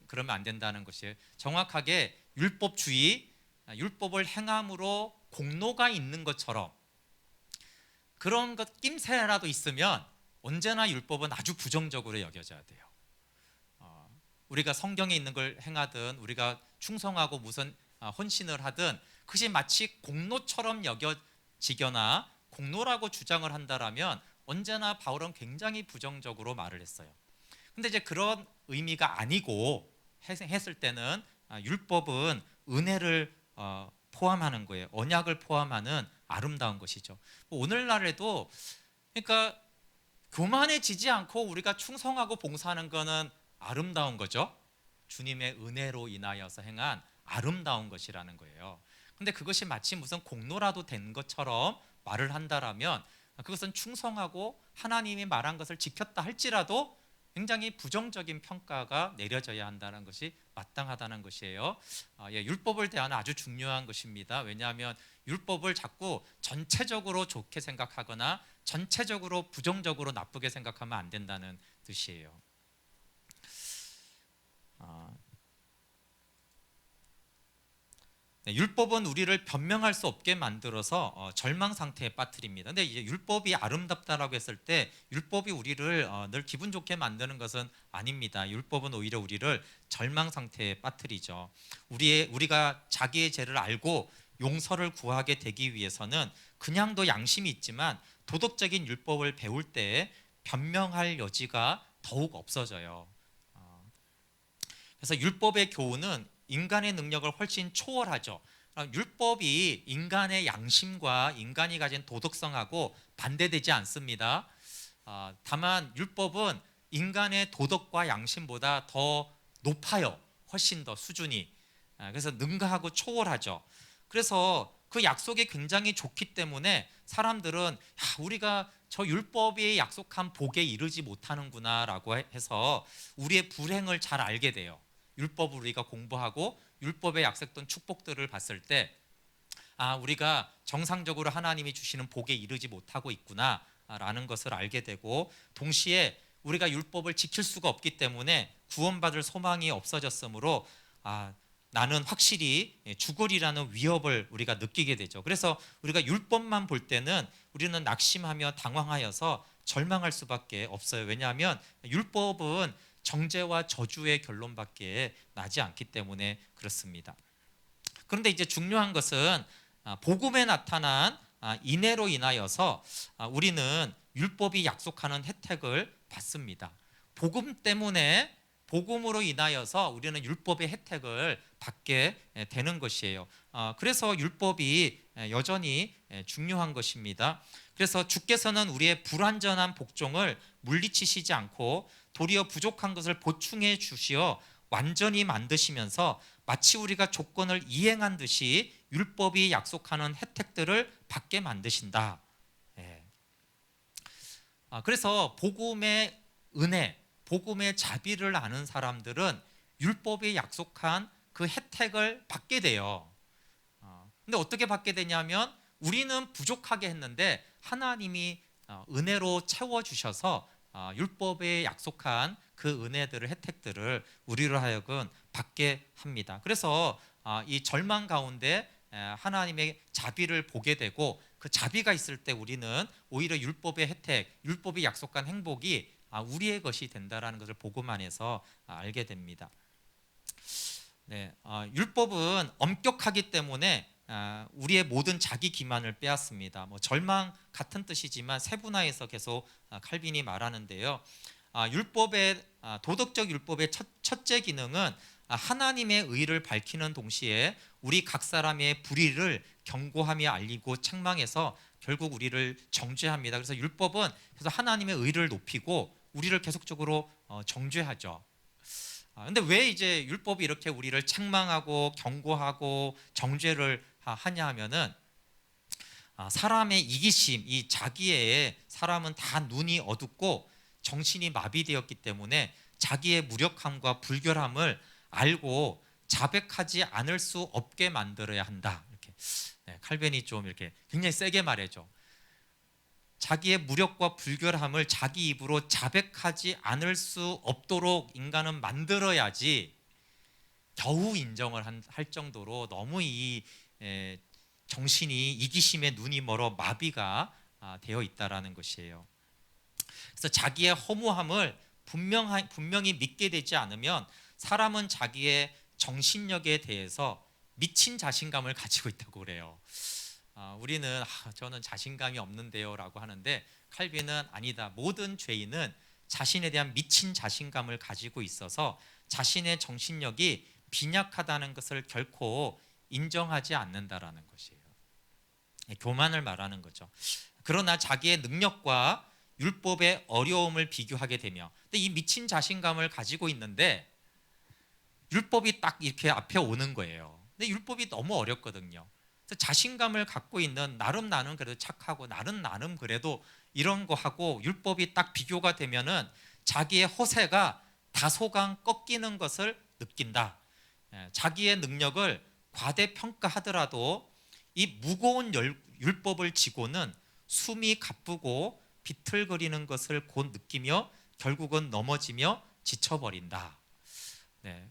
그러면 안 된다는 것이에요. 정확하게 율법을 행함으로 공로가 있는 것처럼 그런 것 낌새라도 있으면 언제나 율법은 아주 부정적으로 여겨져야 돼요. 우리가 성경에 있는 걸 행하든 우리가 충성하고 무슨 헌신을 하든 그것이 마치 공로처럼 여겨지거나 공로라고 주장을 한다라면 언제나 바울은 굉장히 부정적으로 말을 했어요. 근데 이제 그런 의미가 아니고 했을 때는 율법은 은혜를 포함하는 거예요. 언약을 포함하는 아름다운 것이죠. 오늘날에도 그러니까 교만해지지 않고 우리가 충성하고 봉사하는 것은 아름다운 거죠. 주님의 은혜로 인하여서 행한 아름다운 것이라는 거예요. 근데 그것이 마치 무슨 공로라도 된 것처럼 말을 한다라면 그것은 충성하고 하나님이 말한 것을 지켰다 할지라도 굉장히 부정적인 평가가 내려져야 한다는 것이 마땅하다는 것이에요. 율법을 대하는 아주 중요한 것입니다. 왜냐하면 율법을 자꾸 전체적으로 좋게 생각하거나 전체적으로 부정적으로 나쁘게 생각하면 안 된다는 뜻이에요. 율법은 우리를 변명할 수 없게 만들어서 절망 상태에 빠뜨립니다. 근데 이제 율법이 아름답다라고 했을 때 율법이 우리를 늘 기분 좋게 만드는 것은 아닙니다. 율법은 오히려 우리를 절망 상태에 빠뜨리죠. 우리가 자기의 죄를 알고 용서를 구하게 되기 위해서는 그냥도 양심이 있지만 도덕적인 율법을 배울 때 변명할 여지가 더욱 없어져요. 그래서 율법의 교훈은 인간의 능력을 훨씬 초월하죠. 율법이 인간의 양심과 인간이 가진 도덕성하고 반대되지 않습니다. 다만 율법은 인간의 도덕과 양심보다 더 높아요. 훨씬 더 수준이. 그래서 능가하고 초월하죠. 그래서 그 약속이 굉장히 좋기 때문에 사람들은 우리가 저 율법이 약속한 복에 이르지 못하는구나라고 해서 우리의 불행을 잘 알게 돼요. 율법을 우리가 공부하고 율법에 약속된 축복들을 봤을 때 우리가 정상적으로 하나님이 주시는 복에 이르지 못하고 있구나라는 것을 알게 되고 동시에 우리가 율법을 지킬 수가 없기 때문에 구원받을 소망이 없어졌으므로 나는 확실히 죽으리라는 위협을 우리가 느끼게 되죠. 그래서 우리가 율법만 볼 때는 우리는 낙심하며 당황하여서 절망할 수밖에 없어요. 왜냐하면 율법은 정죄와 저주의 결론밖에 나지 않기 때문에 그렇습니다. 그런데 이제 중요한 것은 복음에 나타난 인애로 인하여서 우리는 율법이 약속하는 혜택을 받습니다. 복음으로 인하여서 우리는 율법의 혜택을 받게 되는 것이에요. 그래서 율법이 여전히 중요한 것입니다. 그래서 주께서는 우리의 불완전한 복종을 물리치시지 않고 도리어 부족한 것을 보충해 주시어 완전히 만드시면서 마치 우리가 조건을 이행한 듯이 율법이 약속하는 혜택들을 받게 만드신다. 그래서 복음의 은혜, 복음의 자비를 아는 사람들은 율법이 약속한 그 혜택을 받게 돼요. 근데 어떻게 받게 되냐면 우리는 부족하게 했는데 하나님이 은혜로 채워주셔서 율법에 약속한 그 은혜들을, 혜택들을 우리로 하여금 받게 합니다. 그래서 이 절망 가운데 하나님의 자비를 보게 되고, 그 자비가 있을 때 우리는 오히려 율법의 혜택, 율법이 약속한 행복이 우리의 것이 된다라는 것을 복음 안에서 알게 됩니다. 네, 율법은 엄격하기 때문에 우리의 모든 자기 기만을 빼앗습니다. 절망 같은 뜻이지만 세분화해서 계속 칼빈이 말하는데요. 율법의 도덕적 율법의 첫째 기능은 하나님의 의를 밝히는 동시에 우리 각 사람의 불의를 경고하며 알리고 책망해서 결국 우리를 정죄합니다. 그래서 율법은 그래서 하나님의 의를 높이고 우리를 계속적으로 정죄하죠. 근데 왜 이제 율법이 이렇게 우리를 책망하고 경고하고 정죄를 하냐 하면은 사람의 이기심, 이 자기의, 사람은 다 눈이 어둡고 정신이 마비되었기 때문에 자기의 무력함과 불결함을 알고 자백하지 않을 수 없게 만들어야 한다. 이렇게 칼빈이 좀 이렇게 굉장히 세게 말해줘. 자기의 무력과 불결함을 자기 입으로 자백하지 않을 수 없도록 인간은 만들어야지 겨우 인정을 할 정도로 너무 이 정신이, 이기심에 눈이 멀어 마비가 되어 있다라는 것이에요. 그래서 자기의 허무함을 분명히 믿게 되지 않으면 사람은 자기의 정신력에 대해서 미친 자신감을 가지고 있다고 그래요. 우리는 저는 자신감이 없는데요 라고 하는데, 칼빈은 아니다. 모든 죄인은 자신에 대한 미친 자신감을 가지고 있어서 자신의 정신력이 빈약하다는 것을 결코 인정하지 않는다라는 것이에요. 교만을 말하는 거죠. 그러나 자기의 능력과 율법의 어려움을 비교하게 되며, 근데 이 미친 자신감을 가지고 있는데 율법이 딱 이렇게 앞에 오는 거예요. 근데 율법이 너무 어렵거든요. 그래서 자신감을 갖고 있는, 나름 나는 그래도 착하고 나름 그래도 이런 거 하고 율법이 딱 비교가 되면은 자기의 허세가 다소간 꺾이는 것을 느낀다. 자기의 능력을 과대평가하더라도 이 무거운 율법을 지고는 숨이 가쁘고 비틀거리는 것을 곧 느끼며 결국은 넘어지며 지쳐버린다.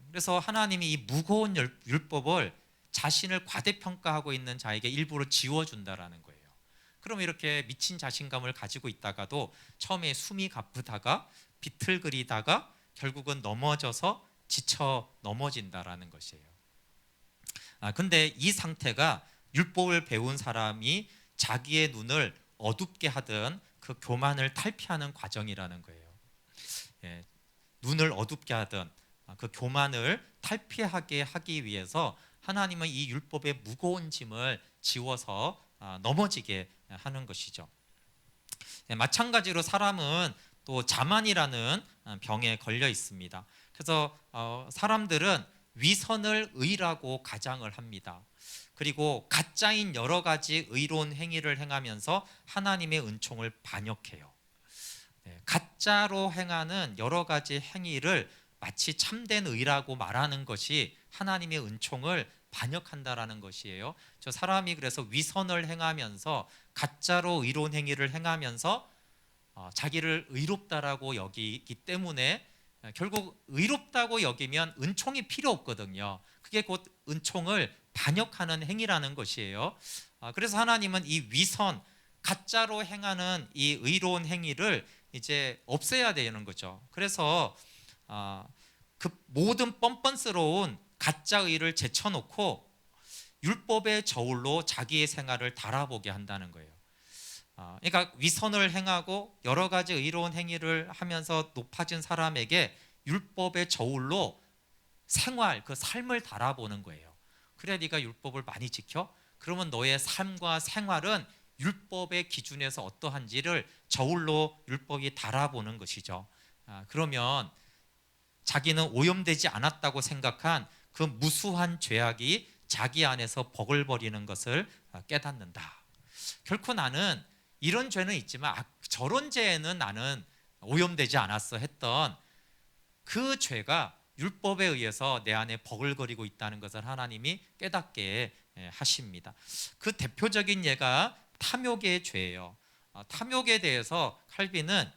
그래서 하나님이 이 무거운 율법을 자신을 과대평가하고 있는 자에게 일부러 지워준다라는 거예요. 그럼 이렇게 미친 자신감을 가지고 있다가도 처음에 숨이 가쁘다가 비틀거리다가 결국은 넘어져서 지쳐 넘어진다라는 것이에요. 근데 이 상태가 율법을 배운 사람이 자기의 눈을 어둡게 하던 그 교만을 탈피하는 과정이라는 거예요. 눈을 어둡게 하던 그 교만을 탈피하게 하기 위해서 하나님은 이 율법의 무거운 짐을 지워서 넘어지게 하는 것이죠. 마찬가지로 사람은 또 자만이라는 병에 걸려 있습니다. 그래서 사람들은 위선을 의라고 가장을 합니다. 그리고 가짜인 여러 가지 의로운 행위를 행하면서 하나님의 은총을 반역해요. 가짜로 행하는 여러 가지 행위를 마치 참된 의라고 말하는 것이 하나님의 은총을 반역한다라는 것이에요. 저 사람이 그래서 위선을 행하면서 가짜로 의로운 행위를 행하면서 자기를 의롭다라고 여기기 때문에 결국 의롭다고 여기면 은총이 필요 없거든요. 그게 곧 은총을 반역하는 행위라는 것이에요. 그래서 하나님은 이 위선, 가짜로 행하는 이 의로운 행위를 이제 없애야 되는 거죠. 그래서 그 모든 뻔뻔스러운 가짜 의를 제쳐놓고 율법의 저울로 자기의 생활을 달아보게 한다는 거예요. 그러니까 위선을 행하고 여러 가지 의로운 행위를 하면서 높아진 사람에게 율법의 저울로 생활, 그 삶을 달아보는 거예요. 그래 네가 율법을 많이 지켜? 그러면 너의 삶과 생활은 율법의 기준에서 어떠한지를 저울로 율법이 달아보는 것이죠. 그러면 자기는 오염되지 않았다고 생각한 그 무수한 죄악이 자기 안에서 버글거리는 것을 깨닫는다. 결코 나는 이런 죄는 있지만 저런 죄에는 나는 오염되지 않았어 했던 그 죄가 율법에 의해서 내 안에 버글거리고 있다는 것을 하나님이 깨닫게 하십니다. 그 대표적인 예가 탐욕의 죄예요. 탐욕에 대해서 칼빈은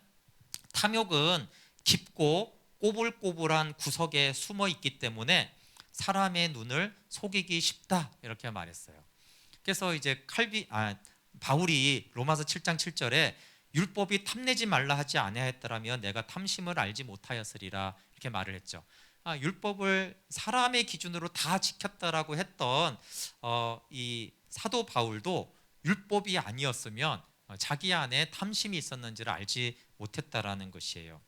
탐욕은 깊고 꼬불꼬불한 구석에 숨어 있기 때문에 사람의 눈을 속이기 쉽다 이렇게 말했어요. 그래서 이제 바울이 로마서 7장 7절에 율법이 탐내지 말라 하지 아니하였더라면 내가 탐심을 알지 못하였으리라 이렇게 말을 했죠. 율법을 사람의 기준으로 다 지켰다라고 했던 이 사도 바울도 율법이 아니었으면 자기 안에 탐심이 있었는지를 알지 못했다라는 것이에요.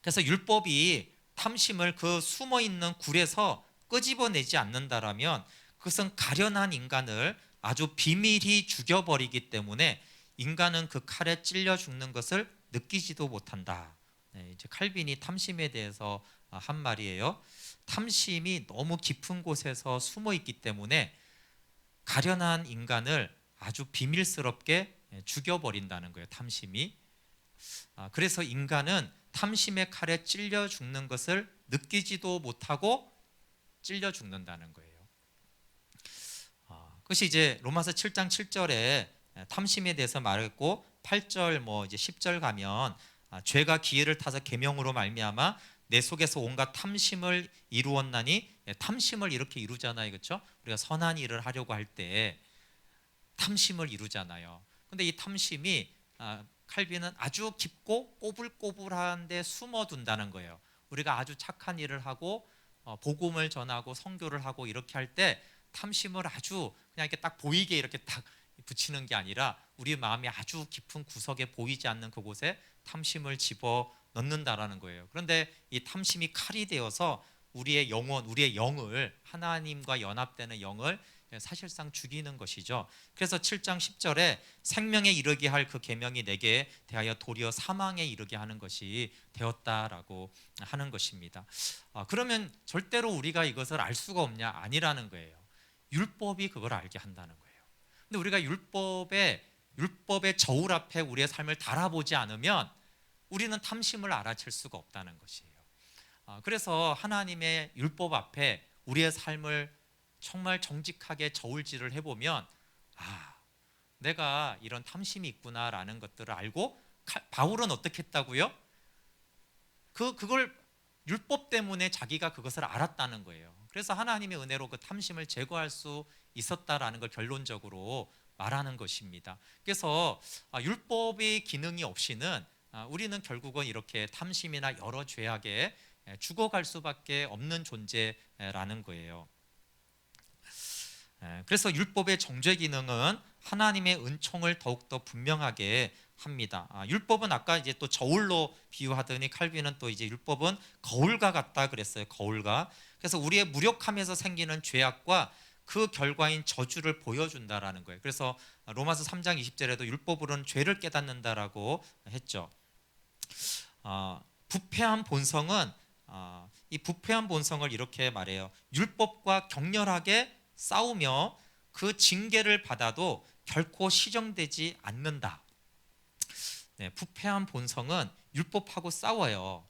그래서 율법이 탐심을 그 숨어 있는 굴에서 끄집어내지 않는다라면 그것은 가련한 인간을 아주 비밀히 죽여버리기 때문에 인간은 그 칼에 찔려 죽는 것을 느끼지도 못한다. 이제 칼빈이 탐심에 대해서 한 말이에요. 탐심이 너무 깊은 곳에서 숨어 있기 때문에 가련한 인간을 아주 비밀스럽게 죽여버린다는 거예요. 탐심이. 그래서 인간은 탐심의 칼에 찔려 죽는 것을 느끼지도 못하고 찔려 죽는다는 거예요. 그것이 이제 로마서 7장 7절에 탐심에 대해서 말했고 8절 이제 10절 가면 죄가 기회를 타서 계명으로 말미암아 내 속에서 온갖 탐심을 이루었나니, 탐심을 이렇게 이루잖아요, 그렇죠? 우리가 선한 일을 하려고 할 때 탐심을 이루잖아요. 근데 이 탐심이 칼빈은 아주 깊고 꼬불꼬불한 데 숨어둔다는 거예요. 우리가 아주 착한 일을 하고 복음을 전하고 선교를 하고 이렇게 할 때 탐심을 아주 그냥 이렇게 딱 보이게 이렇게 딱 붙이는 게 아니라 우리 마음이 아주 깊은 구석에 보이지 않는 그곳에 탐심을 집어 넣는다라는 거예요. 그런데 이 탐심이 칼이 되어서 우리의 영혼, 우리의 영을, 하나님과 연합되는 영을 사실상 죽이는 것이죠. 그래서 7장 10절에 생명에 이르게 할 그 계명이 내게 대하여 도리어 사망에 이르게 하는 것이 되었다라고 하는 것입니다. 그러면 절대로 우리가 이것을 알 수가 없냐? 아니라는 거예요. 율법이 그걸 알게 한다는 거예요. 근데 우리가 율법의 저울 앞에 우리의 삶을 달아보지 않으면 우리는 탐심을 알아챌 수가 없다는 것이에요. 그래서 하나님의 율법 앞에 우리의 삶을 정말 정직하게 저울질을 해보면 내가 이런 탐심이 있구나라는 것들을 알고, 바울은 어떻게 했다고요? 그걸 율법 때문에 자기가 그것을 알았다는 거예요. 그래서 하나님의 은혜로 그 탐심을 제거할 수 있었다라는 걸 결론적으로 말하는 것입니다. 그래서 율법의 기능이 없이는 우리는 결국은 이렇게 탐심이나 여러 죄악에 죽어갈 수밖에 없는 존재라는 거예요. 그래서 율법의 정죄 기능은 하나님의 은총을 더욱더 분명하게 합니다. 율법은 아까 이제 또 저울로 비유하더니 칼빈은 또 이제 율법은 거울과 같다 그랬어요. 거울과. 그래서 우리의 무력함에서 생기는 죄악과 그 결과인 저주를 보여준다라는 거예요. 그래서 로마서 3장 20절에도 율법으로는 죄를 깨닫는다라고 했죠. 부패한 본성은 이 부패한 본성을 이렇게 말해요. 율법과 격렬하게 싸우며 그 징계를 받아도 결코 시정되지 않는다. 부패한 본성은 율법하고 싸워요.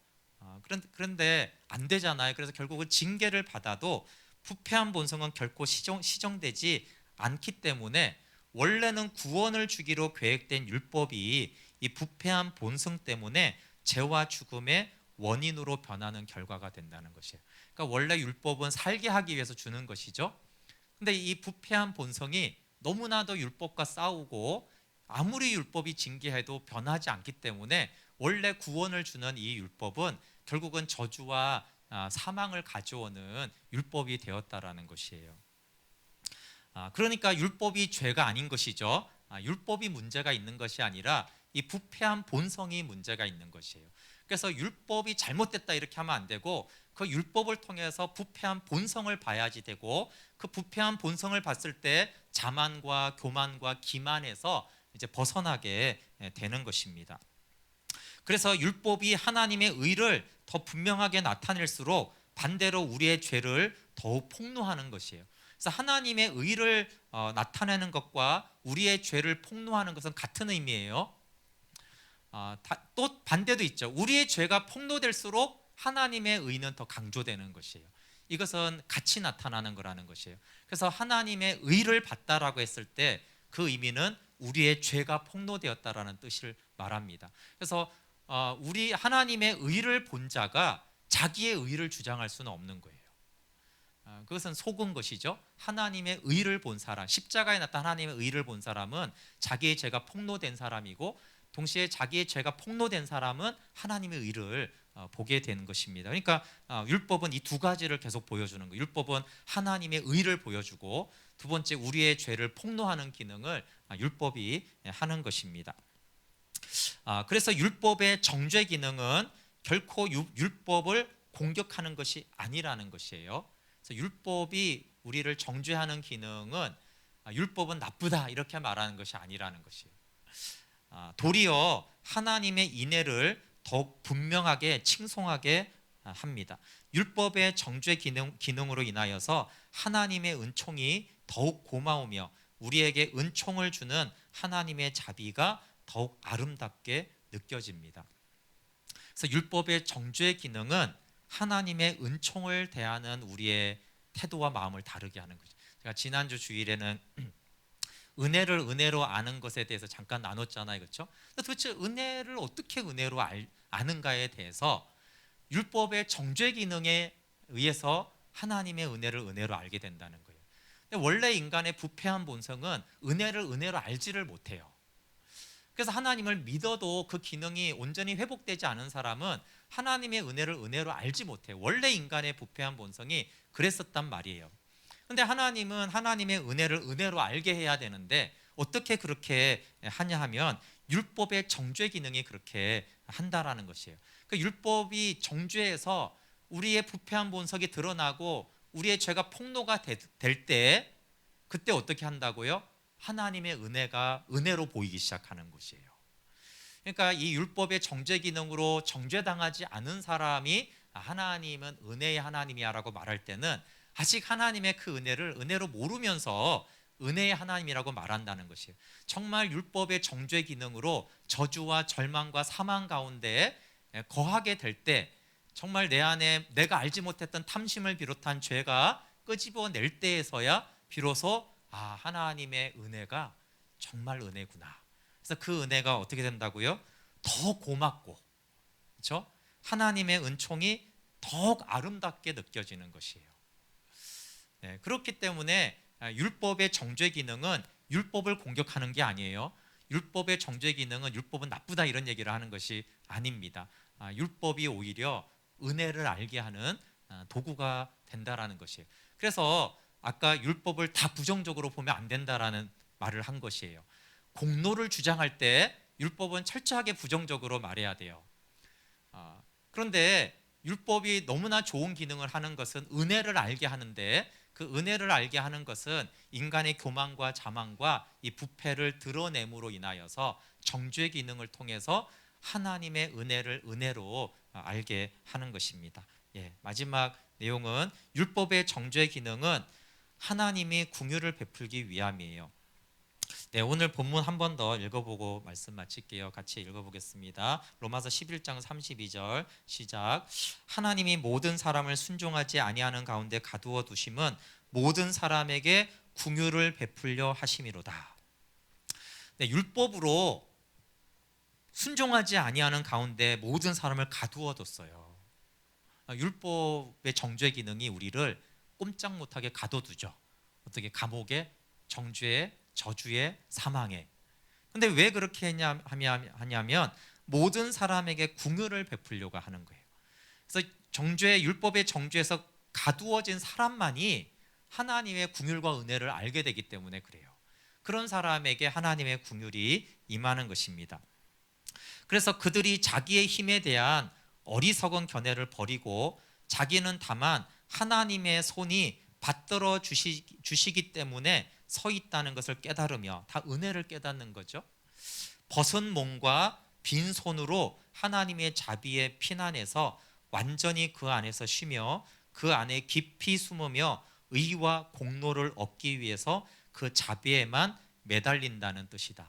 그런데 안 되잖아요. 그래서 결국은 징계를 받아도 부패한 본성은 결코 시정되지 않기 때문에 원래는 구원을 주기로 계획된 율법이 이 부패한 본성 때문에 죄와 죽음의 원인으로 변하는 결과가 된다는 것이에요. 그러니까 원래 율법은 살게 하기 위해서 주는 것이죠. 근데 이 부패한 본성이 너무나도 율법과 싸우고 아무리 율법이 징계해도 변하지 않기 때문에 원래 구원을 주는 이 율법은 결국은 저주와 사망을 가져오는 율법이 되었다라는 것이에요. 그러니까 율법이 죄가 아닌 것이죠. 율법이 문제가 있는 것이 아니라 이 부패한 본성이 문제가 있는 것이에요. 그래서 율법이 잘못됐다 이렇게 하면 안 되고 그 율법을 통해서 부패한 본성을 봐야지 되고, 그 부패한 본성을 봤을 때 자만과 교만과 기만에서 이제 벗어나게 되는 것입니다. 그래서 율법이 하나님의 의를 더 분명하게 나타낼수록 반대로 우리의 죄를 더욱 폭로하는 것이에요. 그래서 하나님의 의를 나타내는 것과 우리의 죄를 폭로하는 것은 같은 의미예요. 또 반대도 있죠. 우리의 죄가 폭로될수록 하나님의 의는 더 강조되는 것이에요. 이것은 같이 나타나는 거라는 것이에요. 그래서 하나님의 의를 받다라고 했을 때 그 의미는 우리의 죄가 폭로되었다라는 뜻을 말합니다. 그래서 우리 하나님의 의를 본 자가 자기의 의를 주장할 수는 없는 거예요. 그것은 속은 것이죠. 하나님의 의를 본 사람, 십자가에 나타난 하나님의 의를 본 사람은 자기의 죄가 폭로된 사람이고, 동시에 자기의 죄가 폭로된 사람은 하나님의 의를 보게 되는 것입니다. 그러니까 율법은 이 두 가지를 계속 보여주는 거예요. 율법은 하나님의 의를 보여주고, 두 번째 우리의 죄를 폭로하는 기능을 율법이 하는 것입니다. 그래서 율법의 정죄 기능은 결코 율법을 공격하는 것이 아니라는 것이에요. 그래서 율법이 우리를 정죄하는 기능은 율법은 나쁘다 이렇게 말하는 것이 아니라는 것이에요. 도리어 하나님의 인애를 더욱 분명하게 칭송하게 합니다. 율법의 정죄 기능으로 인하여서 하나님의 은총이 더욱 고마우며 우리에게 은총을 주는 하나님의 자비가 더욱 아름답게 느껴집니다. 그래서 율법의 정죄 기능은 하나님의 은총을 대하는 우리의 태도와 마음을 다르게 하는 거죠. 제가 지난주 주일에는 은혜를 은혜로 아는 것에 대해서 잠깐 나눴잖아요, 그렇죠? 도대체 은혜를 어떻게 은혜로 아는가에 대해서 율법의 정죄 기능에 의해서 하나님의 은혜를 은혜로 알게 된다는 거예요. 근데 원래 인간의 부패한 본성은 은혜를 은혜로 알지를 못해요. 그래서 하나님을 믿어도 그 기능이 온전히 회복되지 않은 사람은 하나님의 은혜를 은혜로 알지 못해요. 원래 인간의 부패한 본성이 그랬었단 말이에요. 그런데 하나님은 하나님의 은혜를 은혜로 알게 해야 되는데 어떻게 그렇게 하냐 하면 율법의 정죄 기능이 그렇게 한다라는 것이에요. 그 율법이 정죄해서 우리의 부패한 본성이 드러나고 우리의 죄가 폭로가 될 때, 그때 어떻게 한다고요? 하나님의 은혜가 은혜로 보이기 시작하는 것이에요. 그러니까 이 율법의 정죄 기능으로 정죄당하지 않은 사람이 하나님은 은혜의 하나님이야라고 말할 때는 아직 하나님의 그 은혜를 은혜로 모르면서 은혜의 하나님이라고 말한다는 것이에요. 정말 율법의 정죄 기능으로 저주와 절망과 사망 가운데 거하게 될 때, 정말 내 안에 내가 알지 못했던 탐심을 비롯한 죄가 끄집어낼 때에서야 비로소 하나님의 은혜가 정말 은혜구나. 그래서 그 은혜가 어떻게 된다고요? 더 고맙고, 그렇죠? 하나님의 은총이 더욱 아름답게 느껴지는 것이에요. 네, 그렇기 때문에 율법의 정죄 기능은 율법을 공격하는 게 아니에요. 율법의 정죄 기능은 율법은 나쁘다 이런 얘기를 하는 것이 아닙니다. 율법이 오히려 은혜를 알게 하는 도구가 된다라는 것이에요. 그래서 아까 율법을 다 부정적으로 보면 안 된다라는 말을 한 것이에요. 공로를 주장할 때 율법은 철저하게 부정적으로 말해야 돼요. 그런데 율법이 너무나 좋은 기능을 하는 것은 은혜를 알게 하는데, 그 은혜를 알게 하는 것은 인간의 교만과 자만과 이 부패를 드러냄으로 인하여서 정죄 기능을 통해서 하나님의 은혜를 은혜로 알게 하는 것입니다. 마지막 내용은 율법의 정죄 기능은 하나님이 긍휼을 베풀기 위함이에요. 오늘 본문 한 번 더 읽어보고 말씀 마칠게요. 같이 읽어보겠습니다. 로마서 11장 32절 시작. 하나님이 모든 사람을 순종하지 아니하는 가운데 가두어 두심은 모든 사람에게 긍휼을 베풀려 하심이로다. 율법으로 순종하지 아니하는 가운데 모든 사람을 가두어 뒀어요. 율법의 정죄 기능이 우리를 꼼짝 못하게 가둬두죠. 어떻게? 감옥에, 정죄에, 저주에, 사망에. 근데 왜 그렇게 하냐면 모든 사람에게 긍휼을 베풀려고 하는 거예요. 그래서 율법의 정죄에서 가두어진 사람만이 하나님의 긍휼과 은혜를 알게 되기 때문에 그래요. 그런 사람에게 하나님의 긍휼이 임하는 것입니다. 그래서 그들이 자기의 힘에 대한 어리석은 견해를 버리고 자기는 다만 하나님의 손이 받들어 주시기 때문에 서 있다는 것을 깨달으며, 다 은혜를 깨닫는 거죠. 벗은 몸과 빈 손으로 하나님의 자비에 피난해서 완전히 그 안에서 쉬며 그 안에 깊이 숨으며 의와 공로를 얻기 위해서 그 자비에만 매달린다는 뜻이다.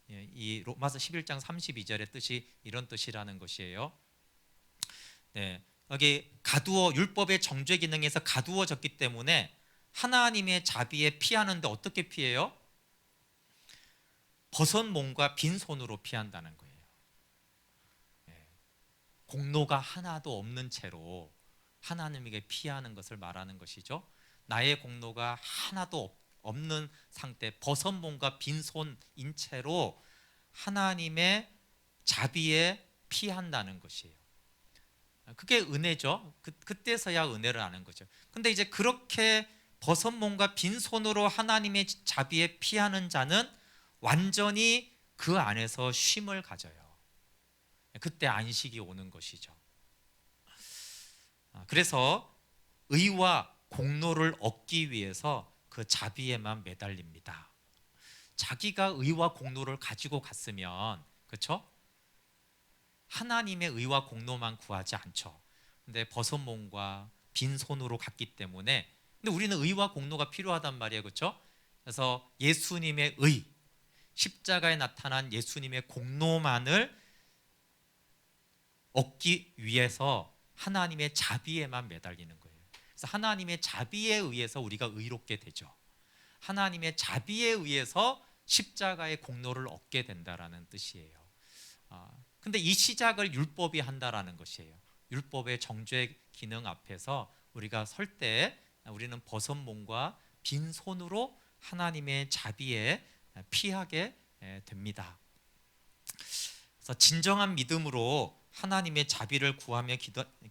이 로마서 11장 32절의 뜻이 이런 뜻이라는 것이에요. 여기 가두어 율법의 정죄 기능에서 가두어졌기 때문에 하나님의 자비에 피하는데 어떻게 피해요? 벗은 몸과 빈손으로 피한다는 거예요. 예. 공로가 하나도 없는 채로 하나님에게 피하는 것을 말하는 것이죠. 나의 공로가 하나도 없는 상태, 벗은 몸과 빈손인 채로 하나님의 자비에 피한다는 것이에요. 그게 은혜죠. 그때서야 은혜를 아는 거죠. 근데 이제 그렇게 벗은 몸과 빈손으로 하나님의 자비에 피하는 자는 완전히 그 안에서 쉼을 가져요. 그때 안식이 오는 것이죠. 그래서 의와 공로를 얻기 위해서 그 자비에만 매달립니다. 자기가 의와 공로를 가지고 갔으면, 그렇죠? 하나님의 의와 공로만 구하지 않죠. 근데 벗은 몸과 빈손으로 갔기 때문에, 근데 우리는 의와 공로가 필요하단 말이에요, 그렇죠? 그래서 예수님의 의, 십자가에 나타난 예수님의 공로만을 얻기 위해서 하나님의 자비에만 매달리는 거예요. 그래서 하나님의 자비에 의해서 우리가 의롭게 되죠. 하나님의 자비에 의해서 십자가의 공로를 얻게 된다라는 뜻이에요. 근데 이 시작을 율법이 한다라는 것이에요. 율법의 정죄 기능 앞에서 우리가 설 때 우리는 벗은 몸과 빈 손으로 하나님의 자비에 피하게 됩니다. 그래서 진정한 믿음으로 하나님의 자비를 구하며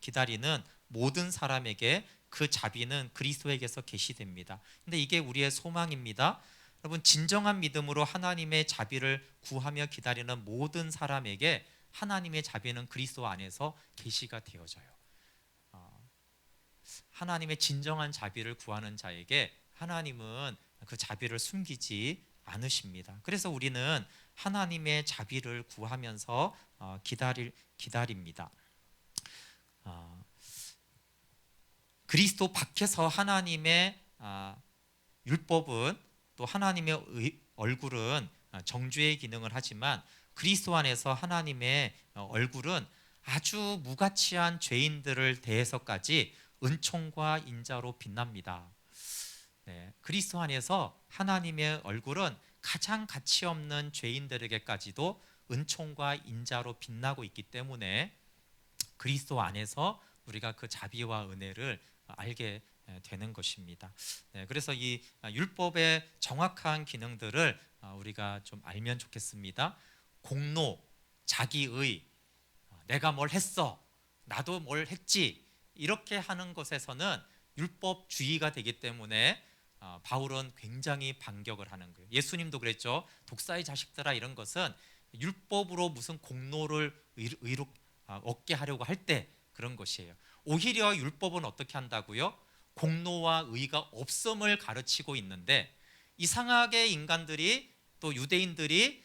기다리는 모든 사람에게 그 자비는 그리스도에게서 계시됩니다. 근데 이게 우리의 소망입니다. 여러분, 진정한 믿음으로 하나님의 자비를 구하며 기다리는 모든 사람에게 하나님의 자비는 그리스도 안에서 계시가 되어져요. 하나님의 진정한 자비를 구하는 자에게 하나님은 그 자비를 숨기지 않으십니다. 그래서 우리는 하나님의 자비를 구하면서 기다립니다. 그리스도 밖에서 하나님의 율법은, 또 하나님의 얼굴은 정죄의 기능을 하지만 그리스도 안에서 하나님의 얼굴은 아주 무가치한 죄인들을 대해서까지 은총과 인자로 빛납니다. 네, 그리스도 안에서 하나님의 얼굴은 가장 가치 없는 죄인들에게까지도 은총과 인자로 빛나고 있기 때문에 그리스도 안에서 우리가 그 자비와 은혜를 알게 되는 것입니다. 네, 그래서 이 율법의 정확한 기능들을 우리가 좀 알면 좋겠습니다. 공로, 자기의, 내가 뭘 했어, 나도 뭘 했지, 이렇게 하는 것에서는 율법주의가 되기 때문에 바울은 굉장히 반격을 하는 거예요. 예수님도 그랬죠. 독사의 자식들아, 이런 것은 율법으로 무슨 공로를 얻게 하려고 할 때 그런 것이에요. 오히려 율법은 어떻게 한다고요? 공로와 의가 없음을 가르치고 있는데, 이상하게 인간들이, 또 유대인들이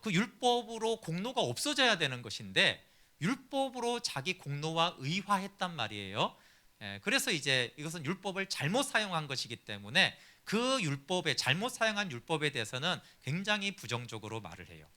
그 율법으로 공로가 없어져야 되는 것인데 율법으로 자기 공로와 의화했단 말이에요. 그래서 이제 이것은 율법을 잘못 사용한 것이기 때문에 그 율법에, 잘못 사용한 율법에 대해서는 굉장히 부정적으로 말을 해요.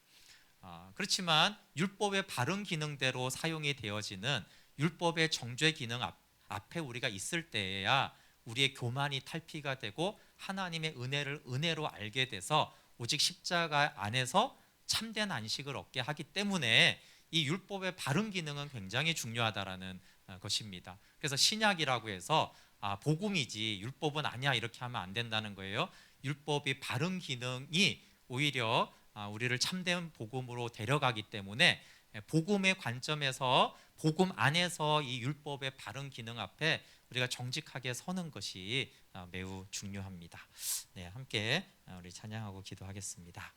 그렇지만 율법의 바른 기능대로 사용이 되어지는 율법의 정죄 기능 앞에 우리가 있을 때에야 우리의 교만이 탈피가 되고 하나님의 은혜를 은혜로 알게 돼서 오직 십자가 안에서 참된 안식을 얻게 하기 때문에 이 율법의 바른 기능은 굉장히 중요하다라는 것입니다. 그래서 신약이라고 해서 복음이지 율법은 아니야, 이렇게 하면 안 된다는 거예요. 율법이 바른 기능이 오히려 우리를 참된 복음으로 데려가기 때문에 복음의 관점에서, 복음 안에서 이 율법의 바른 기능 앞에 우리가 정직하게 서는 것이 매우 중요합니다. 네, 함께 우리 찬양하고 기도하겠습니다.